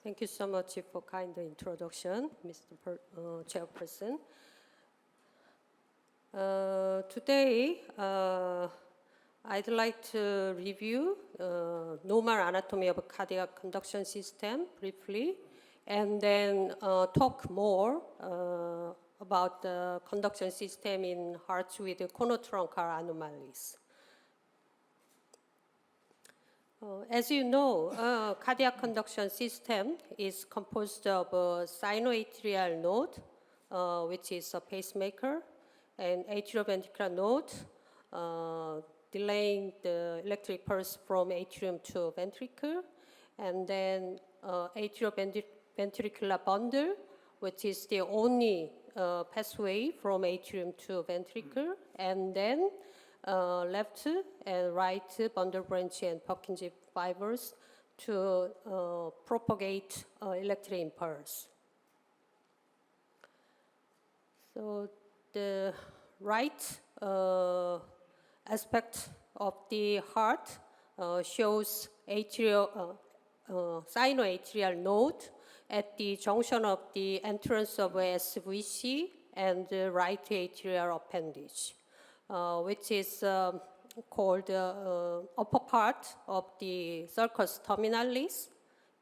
Thank you so much for kind introduction, Mr. Chairperson. Today, I'd like to review normal anatomy of cardiac conduction system briefly, and then talk more about the conduction system in hearts with conotruncal anomalies. As you know, cardiac conduction system is composed of a sinoatrial node, which is a pacemaker, and atrioventricular node, delaying the electric pulse from atrium to ventricle, and then atrioventricular bundle, which is the only pathway from atrium to ventricle, and then left and right bundle branch and Purkinje fibers to propagate electric impulse. So the right aspect of the heart shows sinoatrial node at the junction of the entrance of SVC and the right atrial appendage, which is called upper part of the sulcus terminalis.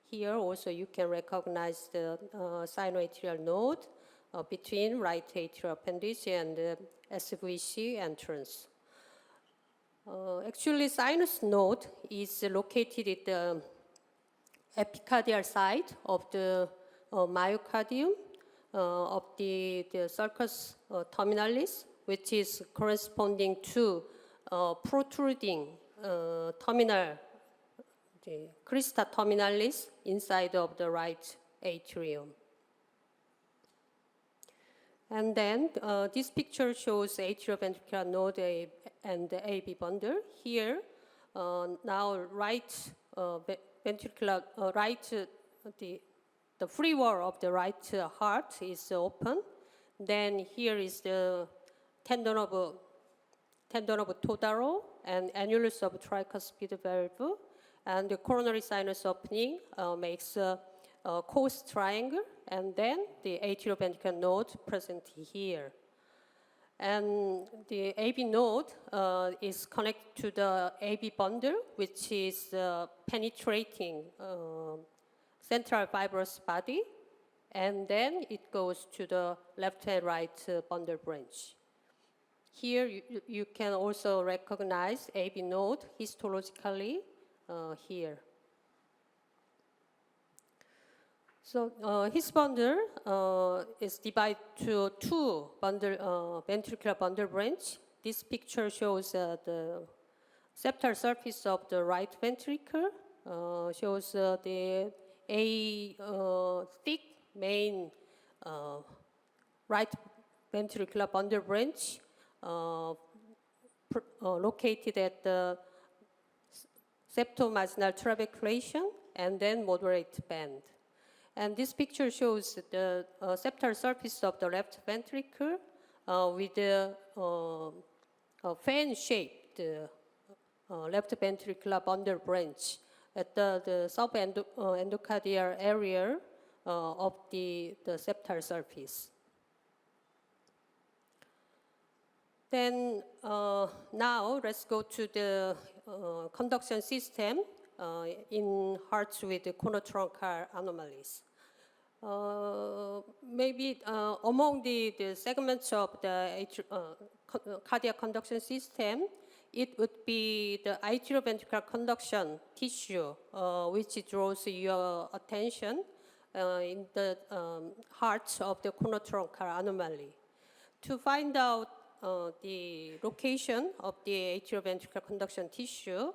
Here also you can recognize the sinoatrial node between right atrial appendage and SVC entrance. Actually, sinus node is located at the epicardial side of the myocardium of the sulcus terminalis, which is corresponding to protruding terminal, the crista terminalis inside of the right atrium. And then this picture shows atrioventricular node and the AB bundle. Here, now right ventricular, the free wall of the right heart is open. Then here is the tendon of Todaro and annulus of tricuspid valve, and the coronary sinus opening makes a cos triangle, and then the atrioventricular node present here. And the AB node is connected to the AB bundle, which is penetrating central fibrous body, and then it goes to the left and right bundle branch. Here you can also recognize AB node histologically here. So his bundle is divided to two ventricular bundle branch. This picture shows the septal surface of the right ventricle, shows the thick main right ventricular bundle branch located at the septomarginal trabeculation and then moderate band. And this picture shows the septal surface of the left ventricle with a fan-shaped left ventricular bundle branch at the subendocardial area of the septal surface. Then now let's go to the conduction system in hearts with conotruncal anomalies. Maybe among the segments of the cardiac conduction system, it would be the atrioventricular conduction tissue, which draws your attention in the hearts of the conotruncal anomaly. To find out the location of the atrioventricular conduction tissue,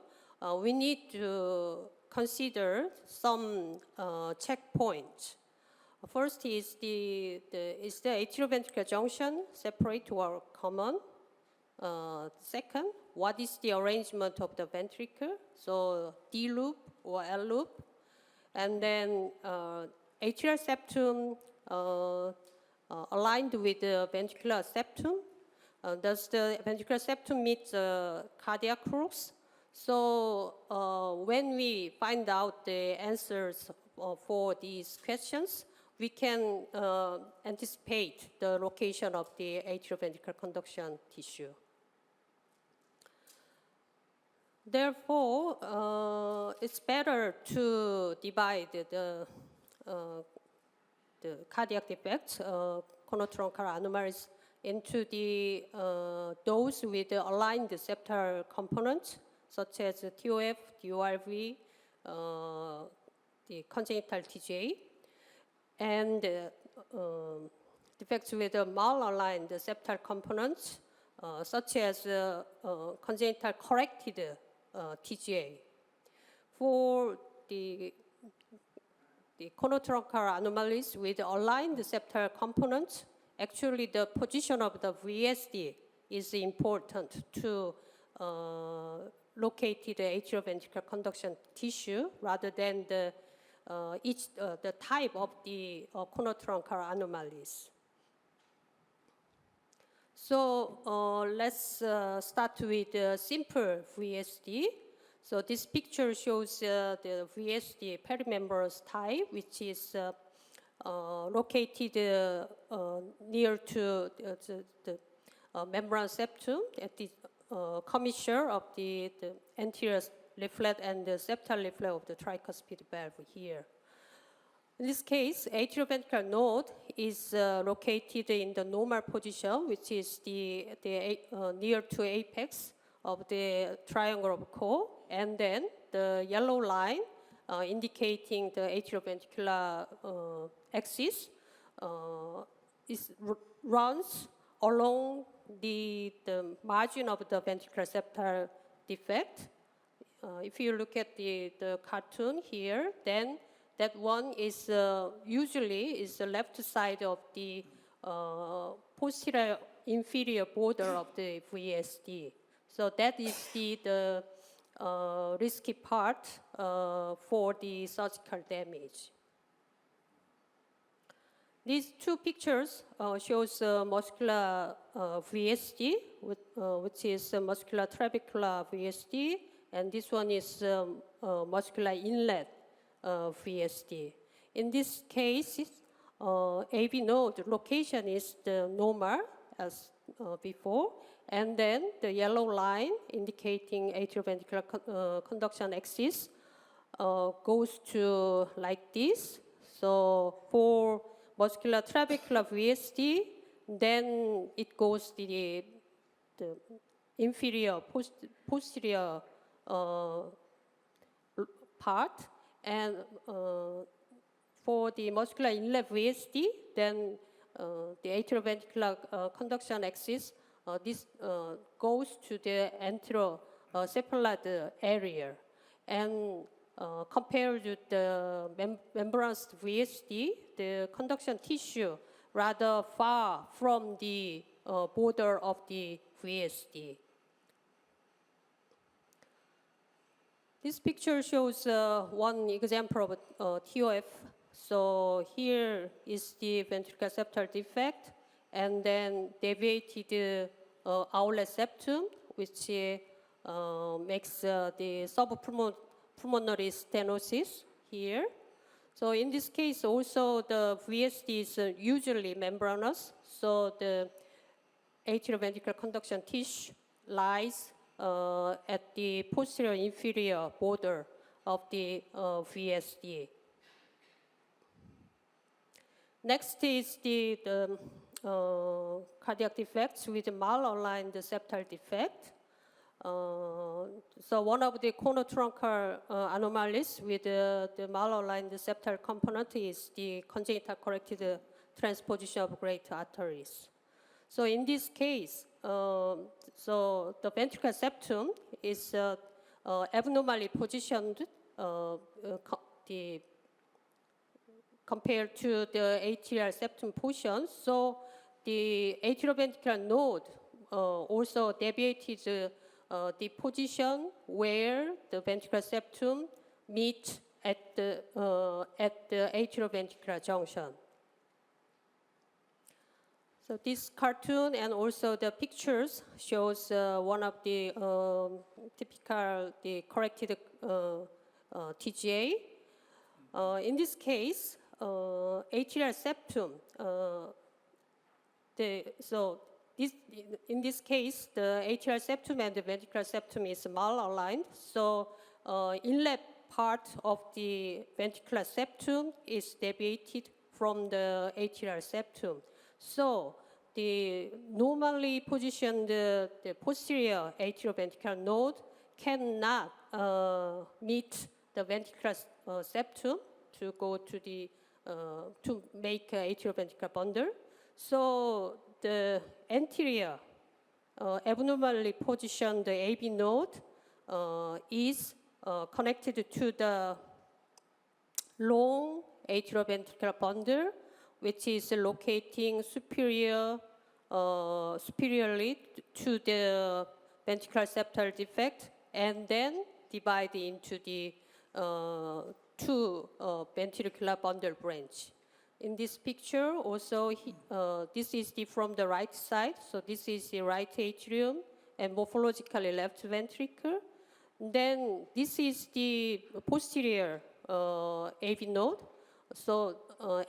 we need to consider some checkpoints. First is the atrioventricular junction separate or common? Second, what is the arrangement of the ventricle? So D loop or L loop. And then atrial septum aligned with the ventricular septum. Does the ventricular septum meet the cardiac crux? So when we find out the answers for these questions, we can anticipate the location of the atrioventricular conduction tissue. Therefore, it's better to divide the cardiac defects, conotruncal anomalies, into those with aligned septal components, such as TOF, DORV, the congenital TGA, and defects with malaligned septal components, such as congenital corrected TGA. For the conotruncal anomalies with aligned septal components, actually the position of the VSD is important to locate the atrioventricular conduction tissue rather than the type of the conotruncal anomalies. So let's start with simple VSD. So this picture shows the VSD perimembranous type, which is located near to the membranous septum at the commissure of the anterior leaflet and the septal leaflet of the tricuspid valve here. In this case, atrioventricular node is located in the normal position, which is near to apex of the triangle of core, and then the yellow line indicating the atrioventricular axis runs along the margin of the ventricular septal defect. If you look at the cartoon here, then that one is usually is the left side of the posterior inferior border of the VSD. So that is the risky part for the surgical damage. These two pictures shows muscular VSD, which is muscular trabecular VSD, and this one is muscular inlet VSD. In this case, AV node location is the normal as before, and then the yellow line indicating atrioventricular conduction axis goes to like this. So for muscular trabecular VSD, then it goes the inferior posterior part, and for the muscular inlet VSD, then the atrioventricular conduction axis this goes to the anterocephalad area, and compared with the membranous VSD, the conduction tissue rather far from the border of the VSD. This picture shows one example of TOF. So here is the ventricular septal defect, and then deviated outlet septum, which makes the subpulmonary stenosis here. So in this case, also the VSD is usually membranous, so the atrioventricular conduction tissue lies at the posterior inferior border of the VSD. Next is the cardiac defects with malaligned septal defect. So one of the conotruncal anomalies with the malaligned septal component is the congenital corrected transposition of great arteries. So in this case, so the ventricular septum is abnormally positioned compared to the atrial septum portion. So the atrioventricular node also deviated the position where the ventricular septum meets at the atrioventricular junction. So this cartoon and also the pictures shows one of the typical corrected TGA. In this case, atrial septum, in this case, the atrial septum and the ventricular septum is malaligned. So inlet part of the ventricular septum is deviated from the atrial septum. So the normally positioned the posterior atrioventricular node cannot meet the ventricular septum to go to the to make atrioventricular bundle. So the anterior abnormally positioned AB node is connected to the long atrioventricular bundle, which is locating superiorly to the ventricular septal defect, and then divide into the two ventricular bundle branch. In this picture, also, this is from the right side. So this is the right atrium and morphologically left ventricle. Then this is the posterior AV node. So,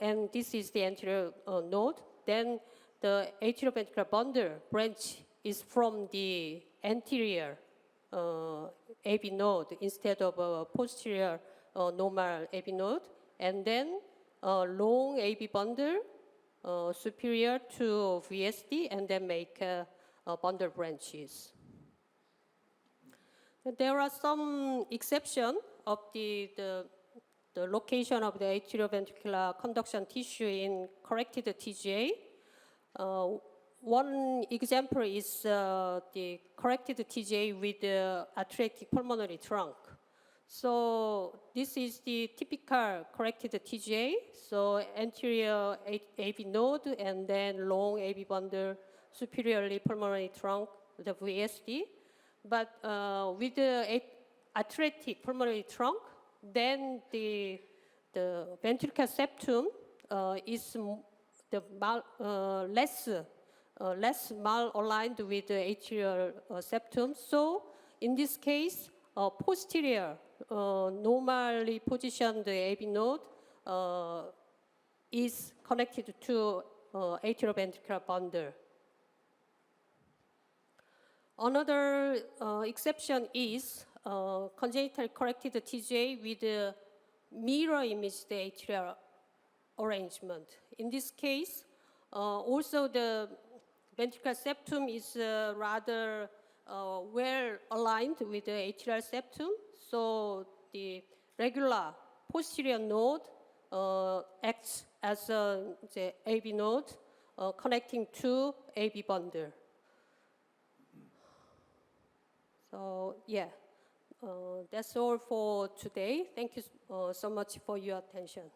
and this is the anterior node. Then the atrioventricular bundle branch is from the anterior AV node instead of a posterior normal AV node. And then long AB bundle superior to VSD, and then make bundle branches. There are some exceptions of the location of the atrioventricular conduction tissue in corrected TGA. One example is the corrected TGA with the atretic pulmonary trunk. So this is the typical corrected TGA. So anterior AV node and then long AV bundle, superiorly pulmonary trunk, the VSD. But with the atretic pulmonary trunk, then the ventricular septum is less malaligned with the atrial septum. So in this case, posterior normally positioned AV node is connected to atrioventricular bundle. Another exception is congenital corrected TGA with a mirror image the atrial arrangement. In this case, also the ventricular septum is rather well aligned with the atrial septum. So the regular posterior node acts as the AV node connecting to AV bundle. So yeah, that's all for today. Thank you so much for your attention.